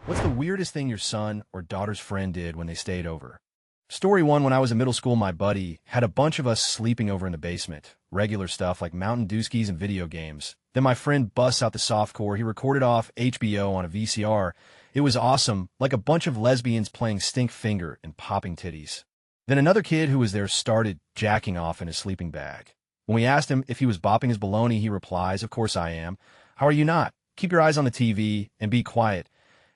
What's the weirdest thing your son or daughter's friend did when they stayed over? Story 1. When I was in middle school, my buddy had a bunch of us sleeping over in the basement. Regular stuff like Mountain Dew skis and video games. Then my friend busts out the softcore. He recorded off HBO on a VCR. It was awesome, like a bunch of lesbians playing stink finger and popping titties. Then another kid who was there started jacking off in his sleeping bag. When we asked him if he was bopping his baloney, he replies, "Of course I am. How are you not? Keep your eyes on the TV and be quiet."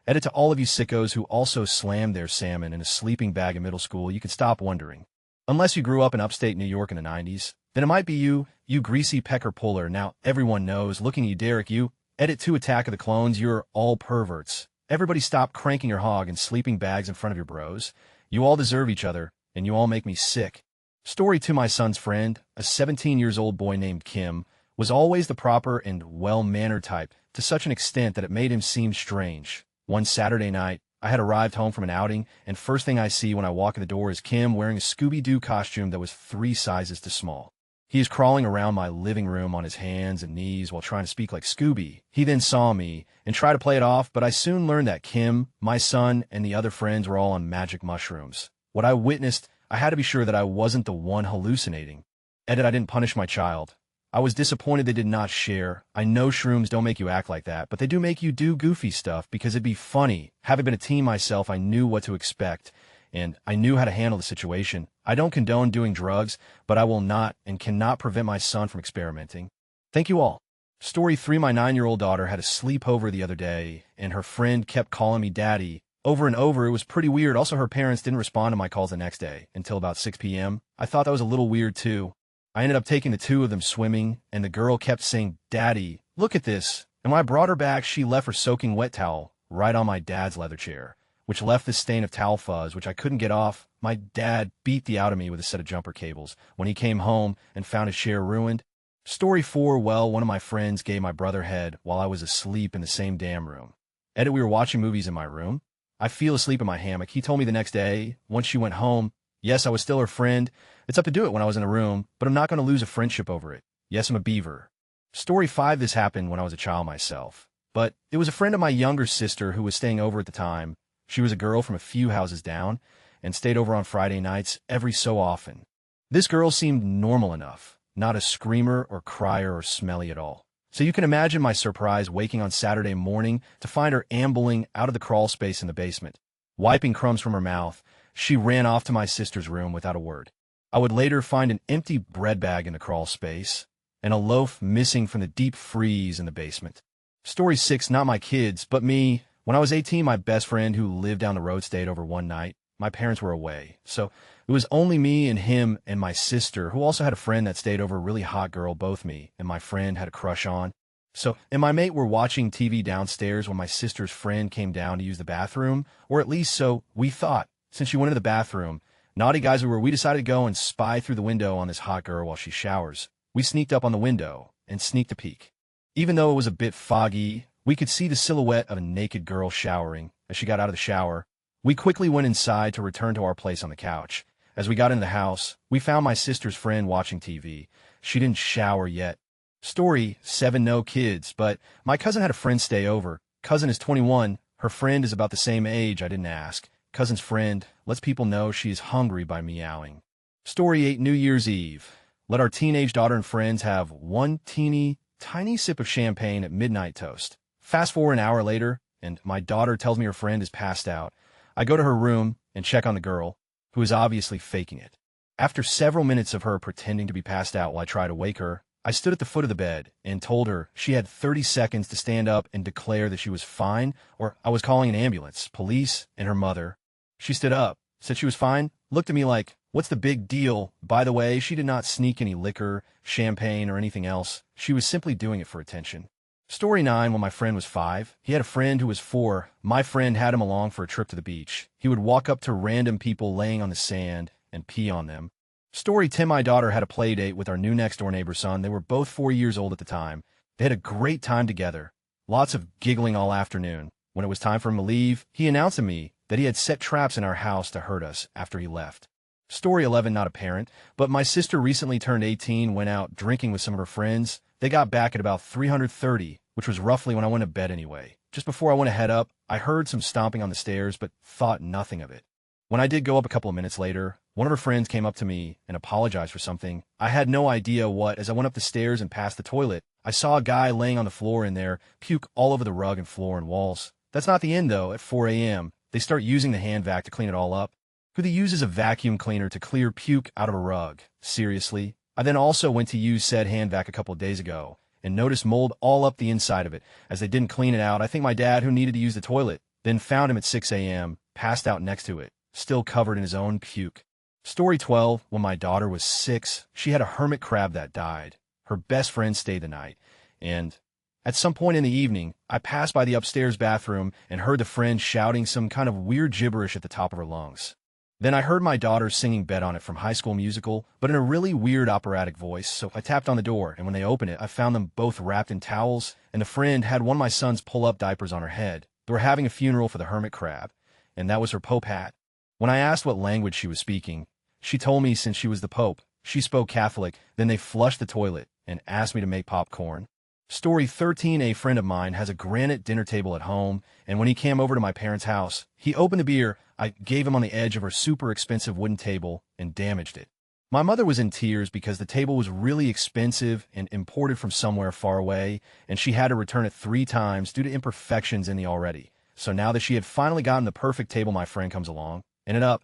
Edit to all of you sickos who also slammed their salmon in a sleeping bag in middle school, you can stop wondering. Unless you grew up in upstate New York in the 90s, then it might be you greasy pecker puller. Now everyone knows, looking at you, Derek, you. Edit to Attack of the Clones, you're all perverts. Everybody stop cranking your hog in sleeping bags in front of your bros. You all deserve each other, and you all make me sick. Story 2. My son's friend, a 17-year-old boy named Kim, was always the proper and well-mannered type, to such an extent that it made him seem strange. One Saturday night, I had arrived home from an outing, and first thing I see when I walk in the door is Kim wearing a Scooby-Doo costume that was 3 sizes too small. He is crawling around my living room on his hands and knees while trying to speak like Scooby. He then saw me and tried to play it off, but I soon learned that Kim, my son, and the other friends were all on magic mushrooms. What I witnessed, I had to be sure that I wasn't the one hallucinating. Edit, I didn't punish my child. I was disappointed they did not share. I know shrooms don't make you act like that, but they do make you do goofy stuff because it'd be funny. Having been a teen myself, I knew what to expect, and I knew how to handle the situation. I don't condone doing drugs, but I will not and cannot prevent my son from experimenting. Thank you all. Story 3. My 9-year-old daughter had a sleepover the other day, and her friend kept calling me daddy over and over. It was pretty weird. Also, her parents didn't respond to my calls the next day until about 6 p.m. I thought that was a little weird, too. I ended up taking the 2 of them swimming, and the girl kept saying, "Daddy, look at this." And when I brought her back, she left her soaking wet towel right on my dad's leather chair, which left this stain of towel fuzz, which I couldn't get off. My dad beat the out of me with a set of jumper cables when he came home and found his chair ruined. Story 4. Well, one of my friends gave my brother head while I was asleep in the same damn room. Edit, we were watching movies in my room. I fell asleep in my hammock. He told me the next day, once she went home, yes, I was still her friend. It's up to do it when I was in a room, but I'm not going to lose a friendship over it. Yes, I'm a beaver. Story 5. This happened when I was a child myself, but it was a friend of my younger sister who was staying over at the time. She was a girl from a few houses down and stayed over on Friday nights every so often. This girl seemed normal enough, not a screamer or crier or smelly at all. So you can imagine my surprise waking on Saturday morning to find her ambling out of the crawl space in the basement. Wiping crumbs from her mouth, she ran off to my sister's room without a word. I would later find an empty bread bag in the crawl space and a loaf missing from the deep freeze in the basement. Story 6. Not my kids, but me. When I was 18, my best friend who lived down the road stayed over one night. My parents were away, so it was only me and him and my sister, who also had a friend that stayed over, a really hot girl both me and my friend had a crush on. So, and my mate were watching TV downstairs when my sister's friend came down to use the bathroom, or at least so we thought. Since she went into the bathroom, naughty guys we decided to go and spy through the window on this hot girl while she showers. We sneaked up on the window and sneaked a peek. Even though it was a bit foggy, we could see the silhouette of a naked girl showering as she got out of the shower. We quickly went inside to return to our place on the couch. As we got into the house, we found my sister's friend watching TV. She didn't shower yet. Story 7. No kids, but my cousin had a friend stay over. Cousin is 21. Her friend is about the same age. I didn't ask. Cousin's friend lets people know she is hungry by meowing. Story 8. New Year's Eve. Let our teenage daughter and friends have one teeny, tiny sip of champagne at midnight toast. Fast forward an hour later, and my daughter tells me her friend is passed out. I go to her room and check on the girl, who is obviously faking it. After several minutes of her pretending to be passed out while I try to wake her, I stood at the foot of the bed and told her she had 30 seconds to stand up and declare that she was fine, or I was calling an ambulance, police, and her mother. She stood up, said she was fine, looked at me like, "What's the big deal?" By the way, she did not sneak any liquor, champagne, or anything else. She was simply doing it for attention. Story 9. When my friend was 5, he had a friend who was 4. My friend had him along for a trip to the beach. He would walk up to random people laying on the sand and pee on them. Story 10. My daughter had a play date with our new next-door neighbor's son. They were both 4 years old at the time. They had a great time together. Lots of giggling all afternoon. When it was time for him to leave, he announced to me that he had set traps in our house to hurt us after he left. Story 11. Not a parent, but my sister recently turned 18, went out drinking with some of her friends. They got back at about 3:30, which was roughly when I went to bed anyway. Just before I went to head up, I heard some stomping on the stairs, but thought nothing of it. When I did go up a couple of minutes later, one of her friends came up to me and apologized for something. I had no idea what. As I went up the stairs and past the toilet, I saw a guy laying on the floor in there, puke all over the rug and floor and walls. That's not the end, though. At 4 a.m., they start using the hand vac to clean it all up. Who uses a vacuum cleaner to clear puke out of a rug? Seriously? I then also went to use said hand vac a couple of days ago and noticed mold all up the inside of it. As they didn't clean it out, I think my dad, who needed to use the toilet, then found him at 6 a.m., passed out next to it, still covered in his own puke. Story 12, when my daughter was 6, she had a hermit crab that died. Her best friend stayed the night, and at some point in the evening, I passed by the upstairs bathroom and heard the friend shouting some kind of weird gibberish at the top of her lungs. Then I heard my daughter singing Bet on It from High School Musical, but in a really weird operatic voice, so I tapped on the door, and when they opened it, I found them both wrapped in towels, and the friend had one of my son's pull-up diapers on her head. They were having a funeral for the hermit crab, and that was her Pope hat. When I asked what language she was speaking, she told me since she was the Pope, she spoke Catholic. Then they flushed the toilet and asked me to make popcorn. Story 13, a friend of mine has a granite dinner table at home, and when he came over to my parents' house, he opened the beer I gave him on the edge of her super expensive wooden table and damaged it. My mother was in tears because the table was really expensive and imported from somewhere far away, and she had to return it 3 times due to imperfections in the already. So now that she had finally gotten the perfect table, my friend comes along. Ended up,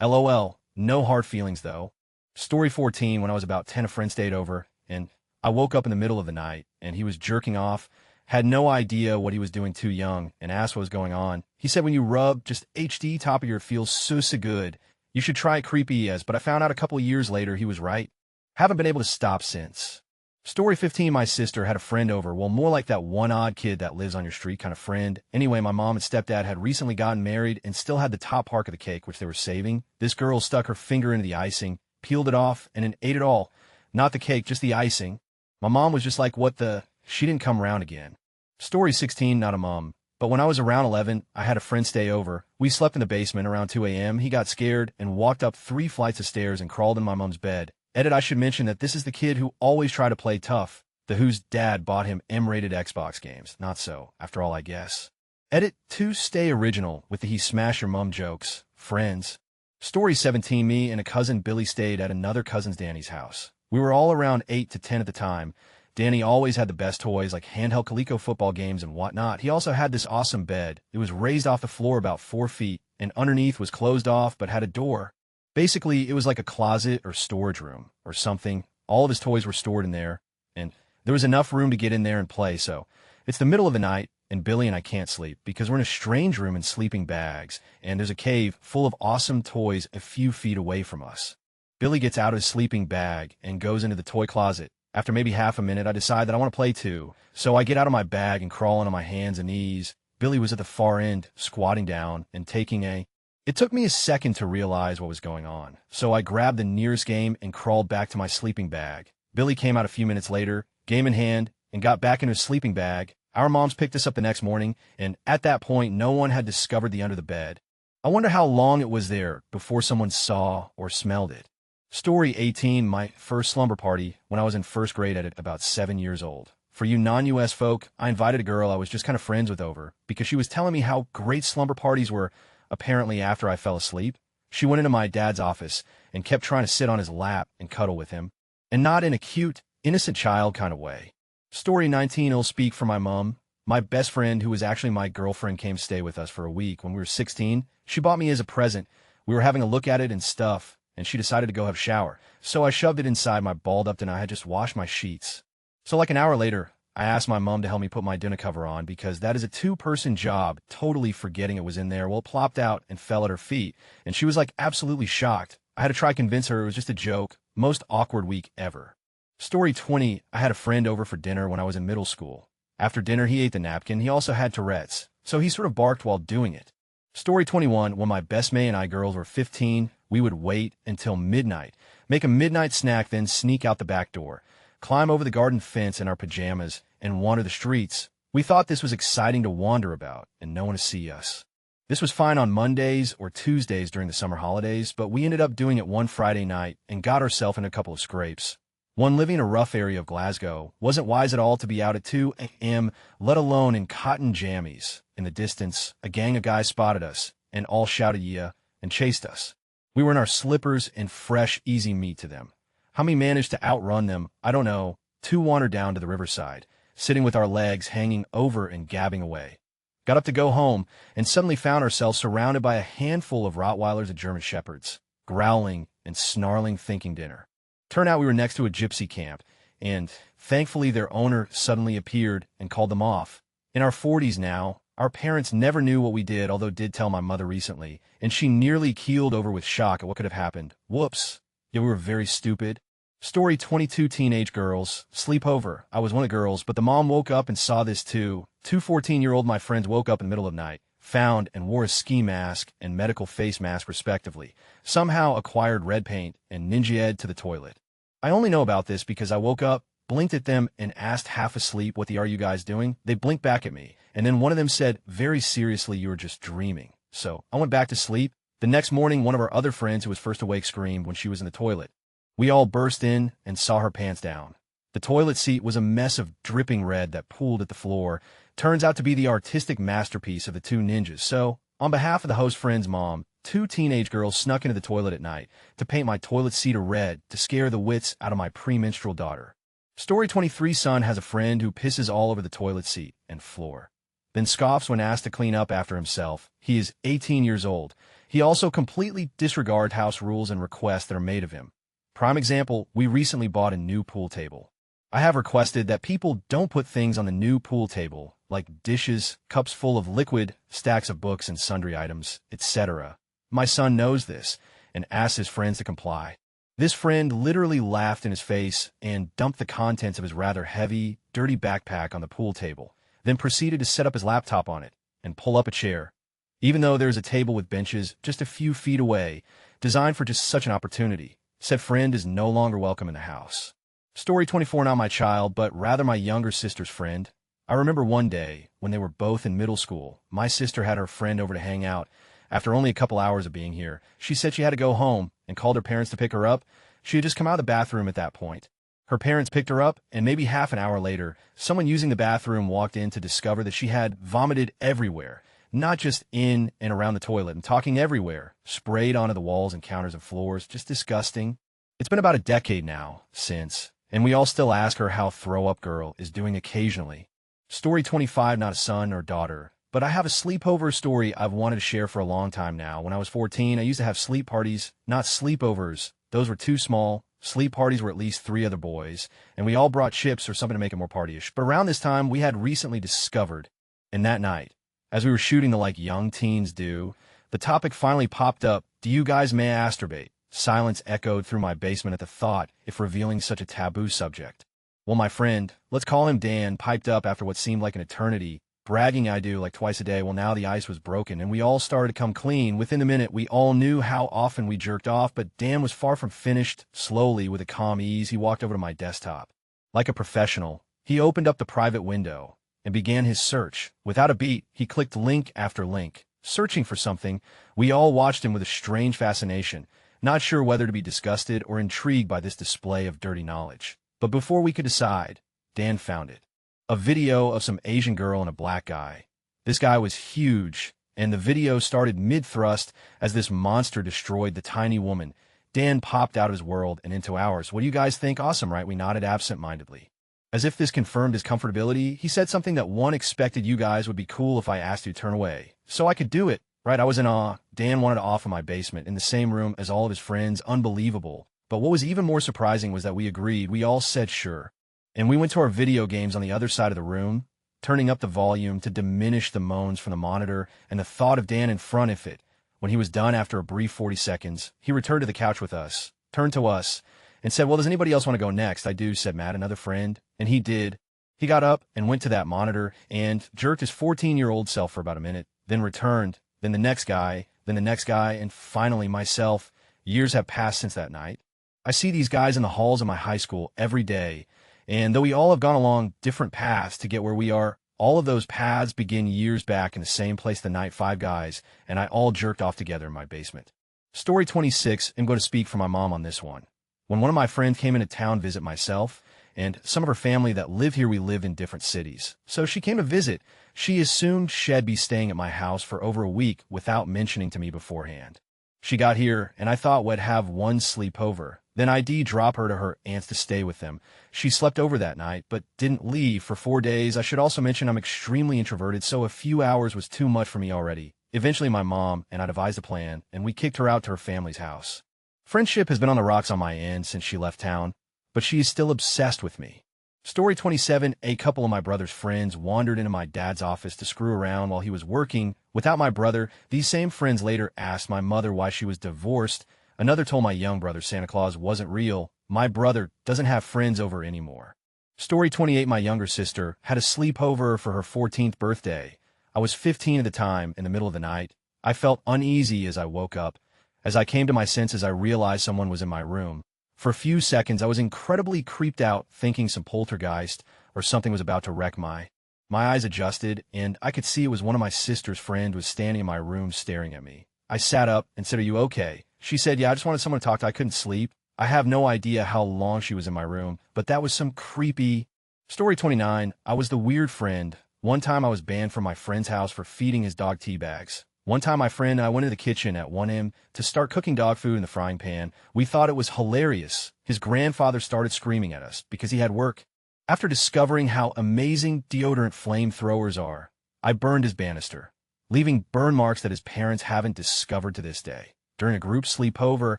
LOL, no hard feelings though. Story 14, when I was about 10, a friend stayed over, and I woke up in the middle of the night, and he was jerking off, had no idea what he was doing, too young, and asked what was going on. He said when you rub just HD top of your, it feels so good. You should try it, creepy as, but I found out a couple of years later he was right. Haven't been able to stop since. Story 15, my sister had a friend over, well, more like that one odd kid that lives on your street kind of friend. Anyway, my mom and stepdad had recently gotten married and still had the top part of the cake, which they were saving. This girl stuck her finger into the icing, peeled it off, and then ate it all. Not the cake, just the icing. My mom was just like, what the? She didn't come around again. Story 16, not a mom. But when I was around 11, I had a friend stay over. We slept in the basement around 2 a.m. He got scared and walked up 3 flights of stairs and crawled in my mom's bed. Edit, I should mention that this is the kid who always tried to play tough, the whose dad bought him M-rated Xbox games. Not so, after all, I guess. Edit 2, stay original with the he smash your mom jokes. Friends. Story 17, me and a cousin Billy stayed at another cousin's Danny's house. We were all around 8 to 10 at the time. Danny always had the best toys like handheld Coleco football games and whatnot. He also had this awesome bed. It was raised off the floor about 4 feet, and underneath was closed off but had a door. Basically, it was like a closet or storage room or something. All of his toys were stored in there, and there was enough room to get in there and play. So it's the middle of the night, and Billy and I can't sleep because we're in a strange room in sleeping bags, and there's a cave full of awesome toys a few feet away from us. Billy gets out of his sleeping bag and goes into the toy closet. After maybe half a minute, I decide that I want to play too. So I get out of my bag and crawl onto my hands and knees. Billy was at the far end, squatting down and taking a... It took me a second to realize what was going on. So I grabbed the nearest game and crawled back to my sleeping bag. Billy came out a few minutes later, game in hand, and got back into his sleeping bag. Our moms picked us up the next morning, and at that point, no one had discovered the under the bed. I wonder how long it was there before someone saw or smelled it. Story 18, my first slumber party when I was in first grade at about 7 years old. For you non-US folk, I invited a girl I was just kind of friends with over because she was telling me how great slumber parties were apparently after I fell asleep. She went into my dad's office and kept trying to sit on his lap and cuddle with him, and not in a cute, innocent child kind of way. Story 19, I'll speak for my mom. My best friend, who was actually my girlfriend, came to stay with us for a week when we were 16. She bought me as a present. We were having a look at it and stuff, and she decided to go have a shower. So I shoved it inside my balled up and I had just washed my sheets. So like an hour later, I asked my mom to help me put my dinner cover on because that is a 2-person job, totally forgetting it was in there. Well, it plopped out and fell at her feet, and she was like absolutely shocked. I had to try to convince her it was just a joke. Most awkward week ever. Story 20, I had a friend over for dinner when I was in middle school. After dinner, he ate the napkin. He also had Tourette's, so he sort of barked while doing it. Story 21, when my best May and I girls were 15, we would wait until midnight, make a midnight snack, then sneak out the back door, climb over the garden fence in our pajamas, and wander the streets. We thought this was exciting to wander about and no one to see us. This was fine on Mondays or Tuesdays during the summer holidays, but we ended up doing it one Friday night and got ourselves in a couple of scrapes. One living in a rough area of Glasgow wasn't wise at all to be out at 2 a.m., let alone in cotton jammies. In the distance, a gang of guys spotted us, and all shouted "yeah," and chased us. We were in our slippers and fresh, easy meat to them. How we managed to outrun them, I don't know. Two wandered down to the riverside, sitting with our legs hanging over and gabbing away. Got up to go home, and suddenly found ourselves surrounded by a handful of Rottweilers and German Shepherds, growling and snarling, thinking dinner. Turned out we were next to a gypsy camp, and thankfully their owner suddenly appeared and called them off. In our 40s now, our parents never knew what we did, although did tell my mother recently, and she nearly keeled over with shock at what could have happened. Whoops. Yeah, we were very stupid. Story 22 teenage girls. Sleepover. I was one of the girls, but the mom woke up and saw this too. Two 14-year-old my friends woke up in the middle of the night, found and wore a ski mask and medical face mask respectively, somehow acquired red paint and ninja-ed to the toilet. I only know about this because I woke up, blinked at them, and asked half asleep, "What the are you guys doing?" They blinked back at me, and then one of them said, very seriously, "You were just dreaming." So I went back to sleep. The next morning, one of our other friends who was first awake screamed when she was in the toilet. We all burst in and saw her pants down. The toilet seat was a mess of dripping red that pooled at the floor. Turns out to be the artistic masterpiece of the two ninjas. So, on behalf of the host friend's mom, two teenage girls snuck into the toilet at night to paint my toilet seat a red to scare the wits out of my premenstrual daughter. Story 23 son has a friend who pisses all over the toilet seat and floor, then scoffs when asked to clean up after himself. He is 18 years old. He also completely disregards house rules and requests that are made of him. Prime example, we recently bought a new pool table. I have requested that people don't put things on the new pool table, like dishes, cups full of liquid, stacks of books and sundry items, etc. My son knows this, and asks his friends to comply. This friend literally laughed in his face and dumped the contents of his rather heavy, dirty backpack on the pool table, then proceeded to set up his laptop on it and pull up a chair. Even though there's a table with benches just a few feet away, designed for just such an opportunity, said friend is no longer welcome in the house. Story 24, not my child, but rather my younger sister's friend. I remember one day, when they were both in middle school, my sister had her friend over to hang out. After only a couple hours of being here, she said she had to go home and called her parents to pick her up. She had just come out of the bathroom at that point. Her parents picked her up, and maybe half an hour later, someone using the bathroom walked in to discover that she had vomited everywhere, not just in and around the toilet, and talking everywhere, sprayed onto the walls and counters and floors, just disgusting. It's been about a decade now since, and we all still ask her how Throw Up Girl is doing occasionally. Story 25, not a son or daughter, but I have a sleepover story I've wanted to share for a long time now. When I was 14, I used to have sleep parties, not sleepovers. Those were too small. Sleep parties were at least 3 other boys, and we all brought chips or something to make it more partyish. But around this time, we had recently discovered, and that night, as we were shooting the like young teens do, the topic finally popped up, "Do you guys masturbate?" Silence echoed through my basement at the thought, if revealing such a taboo subject. Well, my friend, let's call him Dan, piped up after what seemed like an eternity, bragging I do like twice a day. Well, now the ice was broken, and we all started to come clean. Within a minute, we all knew how often we jerked off, but Dan was far from finished. Slowly, with a calm ease, he walked over to my desktop. Like a professional, he opened up the private window and began his search. Without a beat, he clicked link after link, searching for something. We all watched him with a strange fascination, not sure whether to be disgusted or intrigued by this display of dirty knowledge. But before we could decide, Dan found it. A video of some Asian girl and a black guy. This guy was huge, and the video started mid-thrust as this monster destroyed the tiny woman. Dan popped out of his world and into ours. "What do you guys think? Awesome, right?" We nodded absent-mindedly. As if this confirmed his comfortability, he said something that one expected you guys would be cool if I asked you to turn away. So I could do it, right? I was in awe. Dan wanted to off in my basement, in the same room as all of his friends. Unbelievable. But what was even more surprising was that we agreed. We all said sure. And we went to our video games on the other side of the room, turning up the volume to diminish the moans from the monitor and the thought of Dan in front of it. When he was done after a brief 40 seconds, he returned to the couch with us, turned to us, and said, "Well, does anybody else want to go next?" "I do," said Matt, another friend. And he did. He got up and went to that monitor and jerked his 14-year-old self for about a minute, then returned, then the next guy, and finally myself. Years have passed since that night. I see these guys in the halls of my high school every day, and though we all have gone along different paths to get where we are, all of those paths begin years back in the same place the night 5 guys and I all jerked off together in my basement. Story 26, I'm going to speak for my mom on this one. When one of my friends came into town to visit myself, and some of her family that live here, we live in different cities. So she came to visit. She assumed she'd be staying at my house for over a week without mentioning to me beforehand. She got here, and I thought we'd have one sleepover. Then I'd drop her to her aunt's to stay with them. She slept over that night, but didn't leave for 4 days. I should also mention I'm extremely introverted, so a few hours was too much for me already. Eventually my mom and I devised a plan, and we kicked her out to her family's house. Friendship has been on the rocks on my end since she left town, but she is still obsessed with me. Story 27, a couple of my brother's friends wandered into my dad's office to screw around while he was working. Without my brother, these same friends later asked my mother why she was divorced. Another told my young brother Santa Claus wasn't real. My brother doesn't have friends over anymore. Story 28, my younger sister had a sleepover for her 14th birthday. I was 15 at the time, in the middle of the night. I felt uneasy as I woke up. As I came to my senses, I realized someone was in my room. For a few seconds, I was incredibly creeped out, thinking some poltergeist or something was about to wreck my eyes adjusted, and I could see it was one of my sister's friends was standing in my room staring at me. I sat up and said, "Are you okay?" She said, "Yeah, I just wanted someone to talk to. I couldn't sleep." I have no idea how long she was in my room, but that was some creepy. Story 29, I was the weird friend. One time I was banned from my friend's house for feeding his dog tea bags. One time my friend and I went into the kitchen at 1 a.m. to start cooking dog food in the frying pan. We thought it was hilarious. His grandfather started screaming at us because he had work. After discovering how amazing deodorant flamethrowers are, I burned his banister, leaving burn marks that his parents haven't discovered to this day. During a group sleepover,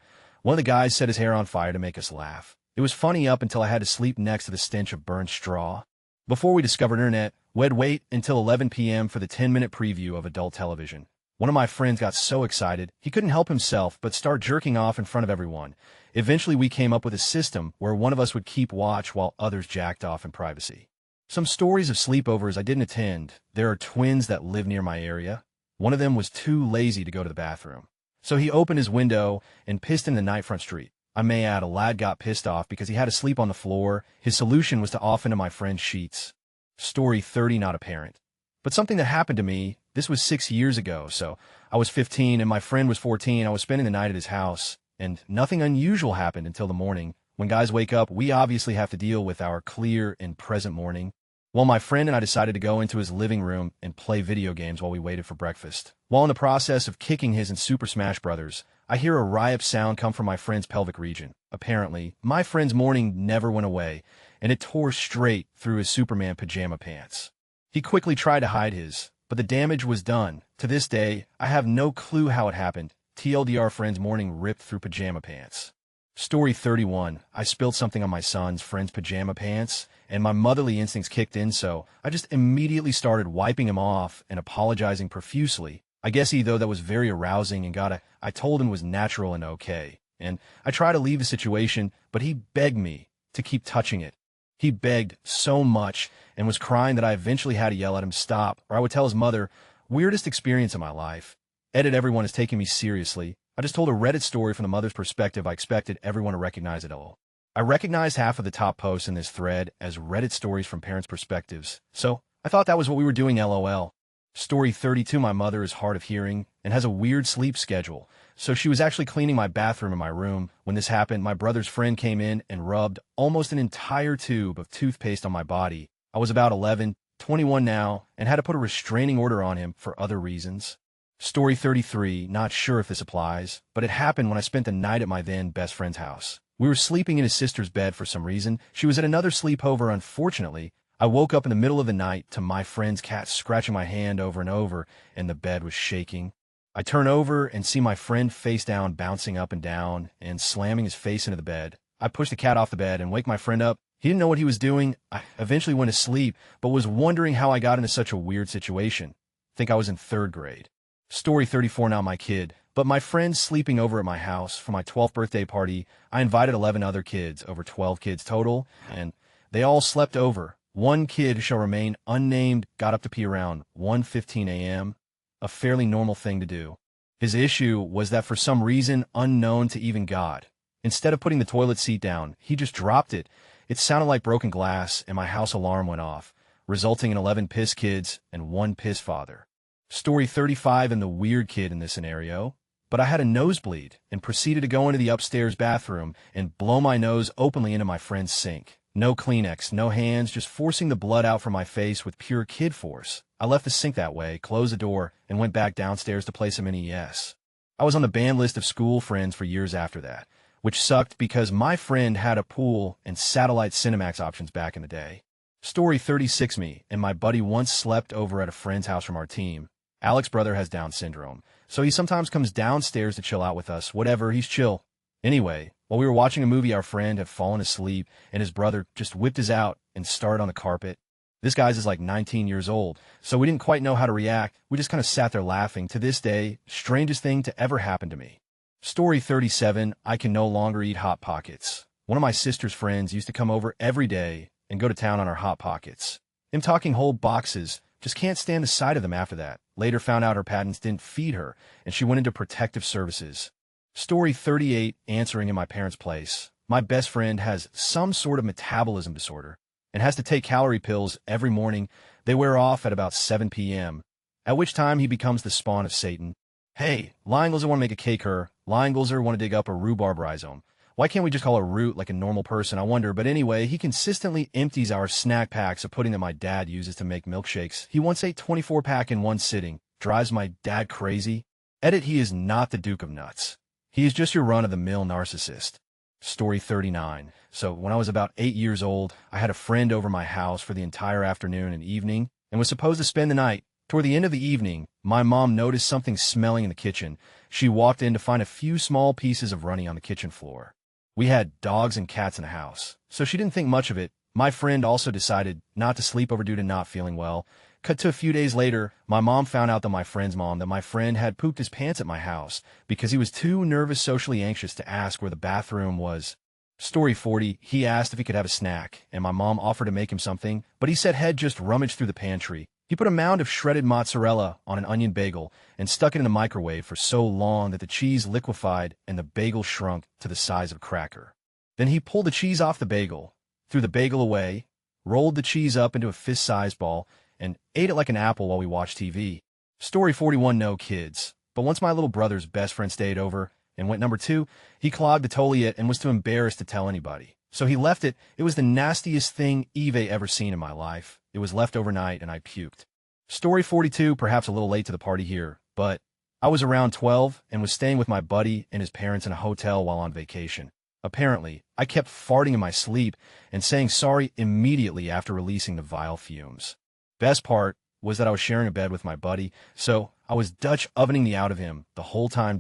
one of the guys set his hair on fire to make us laugh. It was funny up until I had to sleep next to the stench of burned straw. Before we discovered internet, we'd wait until 11 p.m. for the 10-minute preview of adult television. One of my friends got so excited, he couldn't help himself but start jerking off in front of everyone. Eventually, we came up with a system where one of us would keep watch while others jacked off in privacy. Some stories of sleepovers I didn't attend. There are twins that live near my area. One of them was too lazy to go to the bathroom, so he opened his window and pissed in the night front street. I may add, a lad got pissed off because he had to sleep on the floor. His solution was to off into my friend's sheets. Story 30, not apparent, but something that happened to me. This was 6 years ago, so I was 15 and my friend was 14. I was spending the night at his house, and nothing unusual happened until the morning. When guys wake up, we obviously have to deal with our clear and present morning. Well, my friend and I decided to go into his living room and play video games while we waited for breakfast. While in the process of kicking his in Super Smash Bros., I hear a riot sound come from my friend's pelvic region. Apparently, my friend's morning never went away, and it tore straight through his Superman pajama pants. He quickly tried to hide his, but the damage was done. To this day, I have no clue how it happened. TLDR, friend's morning ripped through pajama pants. Story 31, I spilled something on my son's friend's pajama pants, and my motherly instincts kicked in, so I just immediately started wiping him off and apologizing profusely. I guess though that was very arousing and I told him it was natural and okay. And I tried to leave the situation, but he begged me to keep touching it. He begged so much and was crying that I eventually had to yell at him stop, or I would tell his mother, weirdest experience of my life. Edit, everyone is taking me seriously. I just told a Reddit story from the mother's perspective. I expected everyone to recognize it all. I recognized half of the top posts in this thread as Reddit stories from parents' perspectives, so I thought that was what we were doing, LOL. Story 32, my mother is hard of hearing and has a weird sleep schedule, so she was actually cleaning my bathroom in my room. When this happened, my brother's friend came in and rubbed almost an entire tube of toothpaste on my body. I was about 11, 21 now, and had to put a restraining order on him for other reasons. Story 33, not sure if this applies, but it happened when I spent the night at my then best friend's house. We were sleeping in his sister's bed for some reason. She was at another sleepover, unfortunately. I woke up in the middle of the night to my friend's cat scratching my hand over and over, and the bed was shaking. I turn over and see my friend face down, bouncing up and down, and slamming his face into the bed. I push the cat off the bed and wake my friend up. He didn't know what he was doing. I eventually went to sleep, but was wondering how I got into such a weird situation. Think I was in 3rd grade. Story 34, now my kid. But my friend's sleeping over at my house for my 12th birthday party. I invited 11 other kids, over 12 kids total, and they all slept over. One kid shall remain unnamed got up to pee around 1:15 a.m., a fairly normal thing to do. His issue was that for some reason unknown to even God, instead of putting the toilet seat down, he just dropped it. It sounded like broken glass, and my house alarm went off, resulting in 11 piss kids and 1 piss father. Story 35, and the weird kid in this scenario. but I had a nosebleed and proceeded to go into the upstairs bathroom and blow my nose openly into my friend's sink. No Kleenex, no hands, just forcing the blood out from my face with pure kid force. I left the sink that way, closed the door, and went back downstairs to play some NES. I was on the banned list of school friends for years after that, which sucked because my friend had a pool and satellite Cinemax options back in the day. Story 36. Me and my buddy once slept over at a friend's house from our team. Alex's brother has Down syndrome, so he sometimes comes downstairs to chill out with us. Whatever, he's chill. Anyway, while we were watching a movie, our friend had fallen asleep, and his brother just whipped his out and started on the carpet. This guy's is like 19 years old, so we didn't quite know how to react. We just kind of sat there laughing. To this day, strangest thing to ever happen to me. Story 37. I can no longer eat Hot Pockets. One of my sister's friends used to come over every day and go to town on our Hot Pockets. Him talking whole boxes, just can't stand the sight of them after that. Later found out her parents didn't feed her, and she went into protective services. Story 38. Answering in my parents' place. My best friend has some sort of metabolism disorder and has to take calorie pills every morning. They wear off at about 7 p.m., at which time he becomes the spawn of Satan. Hey, Liongelser want to make a cake her. Liongelser want to dig up a rhubarb rhizome. Why can't we just call her root like a normal person, I wonder? But anyway, he consistently empties our snack packs of pudding that my dad uses to make milkshakes. He once ate 24-pack in one sitting. Drives my dad crazy. Edit, he is not the Duke of Nuts. He is just your run-of-the-mill narcissist. Story 39. So, when I was about 8 years old, I had a friend over my house for the entire afternoon and evening, and was supposed to spend the night. Toward the end of the evening, my mom noticed something smelling in the kitchen. She walked in to find a few small pieces of runny on the kitchen floor. We had dogs and cats in the house, so she didn't think much of it. My friend also decided not to sleep over due to not feeling well. Cut to a few days later, my mom found out that my friend had pooped his pants at my house because he was too nervous, socially anxious to ask where the bathroom was. Story 40. He asked if he could have a snack, and my mom offered to make him something, but he said he'd just rummage through the pantry. He put a mound of shredded mozzarella on an onion bagel and stuck it in the microwave for so long that the cheese liquefied and the bagel shrunk to the size of a cracker. Then he pulled the cheese off the bagel, threw the bagel away, rolled the cheese up into a fist-sized ball, and ate it like an apple while we watched TV. Story 41. No kids. But once my little brother's best friend stayed over and went number 2, he clogged the toilet and was too embarrassed to tell anybody. So he left it. It was the nastiest thing Eve ever seen in my life. It was left overnight and I puked. Story 42. Perhaps a little late to the party here, but I was around 12 and was staying with my buddy and his parents in a hotel while on vacation. Apparently, I kept farting in my sleep and saying sorry immediately after releasing the vile fumes. Best part was that I was sharing a bed with my buddy, so I was Dutch ovening the out of him the whole time.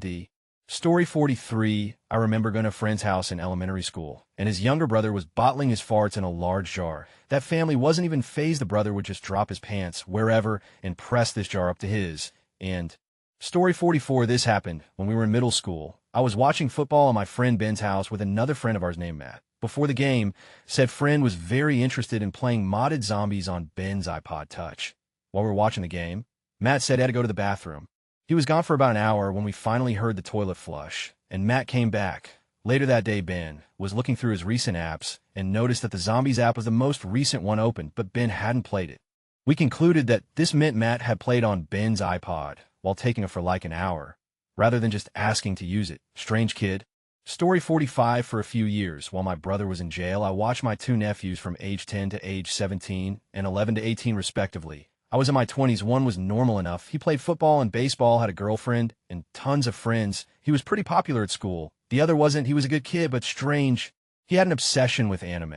Story 43. I remember going to a friend's house in elementary school, and his younger brother was bottling his farts in a large jar. That family wasn't even fazed. The brother would just drop his pants wherever and press this jar up to his. And Story 44. This happened when we were in middle school. I was watching football at my friend Ben's house with another friend of ours named Matt. Before the game, said friend was very interested in playing modded zombies on Ben's iPod Touch. While we were watching the game, Matt said he had to go to the bathroom. He was gone for about an hour when we finally heard the toilet flush, and Matt came back. Later that day, Ben was looking through his recent apps and noticed that the Zombies app was the most recent one open, but Ben hadn't played it. We concluded that this meant Matt had played on Ben's iPod while taking it for like an hour, rather than just asking to use it. Strange kid. Story 45. For a few years, while my brother was in jail, I watched my 2 nephews from age 10 to age 17 and 11 to 18 respectively. I was in my 20s. One was normal enough. He played football and baseball, had a girlfriend, and tons of friends. He was pretty popular at school. The other wasn't. He was a good kid, but strange. He had an obsession with anime.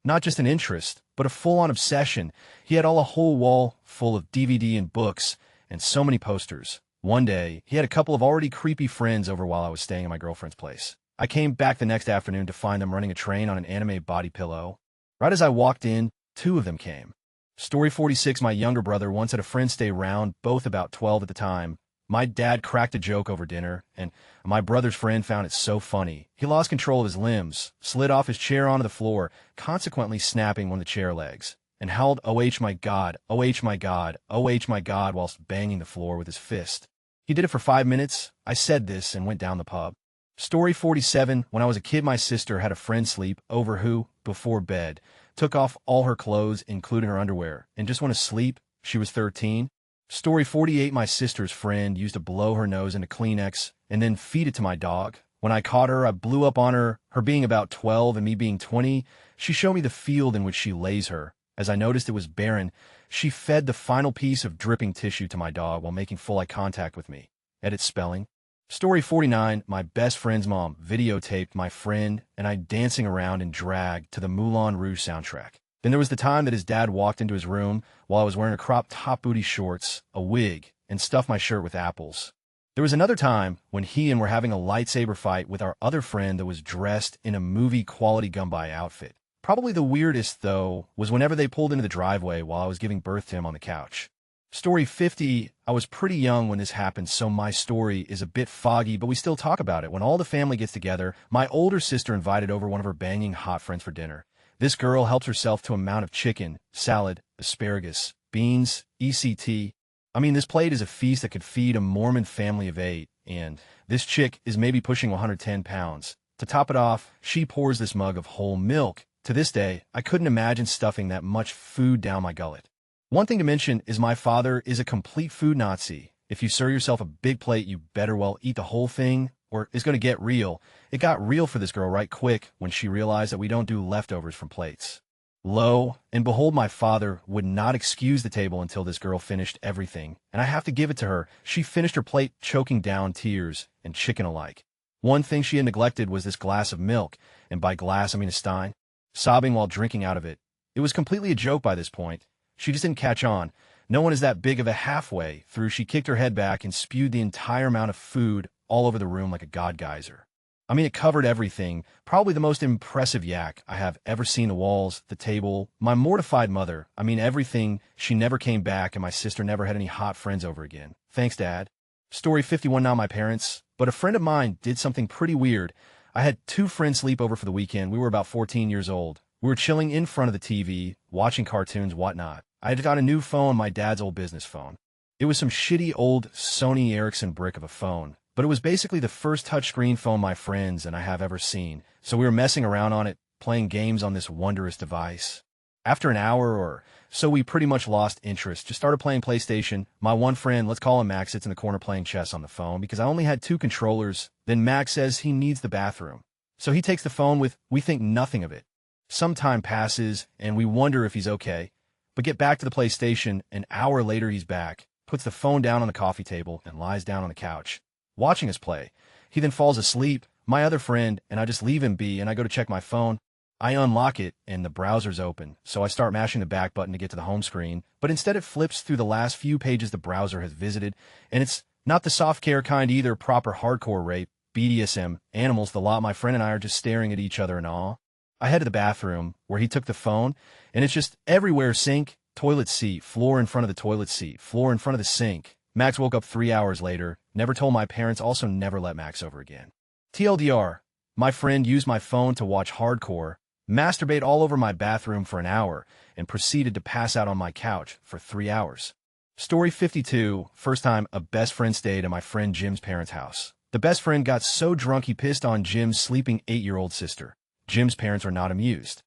Not just an interest, but a full-on obsession. He had a whole wall full of DVD and books, and so many posters. One day, he had a couple of already creepy friends over while I was staying at my girlfriend's place. I came back the next afternoon to find them running a train on an anime body pillow. Right as I walked in, 2 of them came. Story 46. My younger brother once had a friend stay around, both about 12 at the time. My dad cracked a joke over dinner, and my brother's friend found it so funny. He lost control of his limbs, slid off his chair onto the floor, consequently snapping one of the chair legs, and howled, "Oh my God, oh my God, oh my God," whilst banging the floor with his fist. He did it for 5 minutes. I said this and went down the pub. Story 47. When I was a kid, my sister had a friend sleep over who, before bed, took off all her clothes, including her underwear, and just went to sleep. She was 13. Story 48, my sister's friend used to blow her nose into Kleenex and then feed it to my dog. When I caught her, I blew up on her, her being about 12 and me being 20. She showed me the field in which she lays her. As I noticed it was barren, she fed the final piece of dripping tissue to my dog while making full eye contact with me. Edit spelling. Story 49, my best friend's mom videotaped my friend and I dancing around in drag to the Moulin Rouge soundtrack. Then there was the time that his dad walked into his room while I was wearing a crop top booty shorts, a wig, and stuffed my shirt with apples. There was another time when he and were having a lightsaber fight with our other friend that was dressed in a movie-quality Gumby outfit. Probably the weirdest, though, was whenever they pulled into the driveway while I was giving birth to him on the couch. Story 50, I was pretty young when this happened, so my story is a bit foggy, but we still talk about it. When all the family gets together, my older sister invited over one of her banging hot friends for dinner. This girl helps herself to a mound of chicken, salad, asparagus, beans, ECT. I mean, this plate is a feast that could feed a Mormon family of 8, and this chick is maybe pushing 110 pounds. To top it off, she pours this mug of whole milk. To this day, I couldn't imagine stuffing that much food down my gullet. One thing to mention is my father is a complete food Nazi. If you serve yourself a big plate, you better well eat the whole thing, or it's going to get real. It got real for this girl right quick when she realized that we don't do leftovers from plates. Lo and behold, my father would not excuse the table until this girl finished everything, and I have to give it to her. She finished her plate choking down tears and chicken alike. One thing she had neglected was this glass of milk, and by glass I mean a stein, sobbing while drinking out of it. It was completely a joke by this point. She just didn't catch on. No one is that big of a halfway through. She kicked her head back and spewed the entire amount of food all over the room like a god geyser. I mean, it covered everything. Probably the most impressive yak I have ever seen. The walls, the table, my mortified mother. I mean, everything. She never came back, and my sister never had any hot friends over again. Thanks, Dad. Story 51, not my parents, but a friend of mine did something pretty weird. I had 2 friends sleep over for the weekend. We were about 14 years old. We were chilling in front of the TV, watching cartoons, whatnot. I had got a new phone, my dad's old business phone. It was some shitty old Sony Ericsson brick of a phone, but it was basically the first touchscreen phone my friends and I have ever seen. So we were messing around on it, playing games on this wondrous device. After an hour or so, we pretty much lost interest, just started playing PlayStation. My one friend, let's call him Max, sits in the corner playing chess on the phone because I only had 2 controllers. Then Max says he needs the bathroom. So he takes the phone with, we think nothing of it. Some time passes and we wonder if he's okay, but get back to the PlayStation. An hour later he's back, puts the phone down on the coffee table and lies down on the couch, watching us play. He then falls asleep, my other friend, and I just leave him be and I go to check my phone. I unlock it and the browser's open, so I start mashing the back button to get to the home screen, but instead it flips through the last few pages the browser has visited, and it's not the soft care kind either, proper hardcore rape, BDSM, animals, the lot. My friend and I are just staring at each other in awe. I head to the bathroom, where he took the phone, and it's just everywhere: sink, toilet seat, floor in front of the toilet seat, floor in front of the sink. Max woke up 3 hours later, never told my parents, also never let Max over again. TLDR, my friend used my phone to watch hardcore, masturbate all over my bathroom for an hour, and proceeded to pass out on my couch for 3 hours. Story 52, first time a best friend stayed at my friend Jim's parents' house. The best friend got so drunk he pissed on Jim's sleeping 8-year-old sister. Jim's parents were not amused.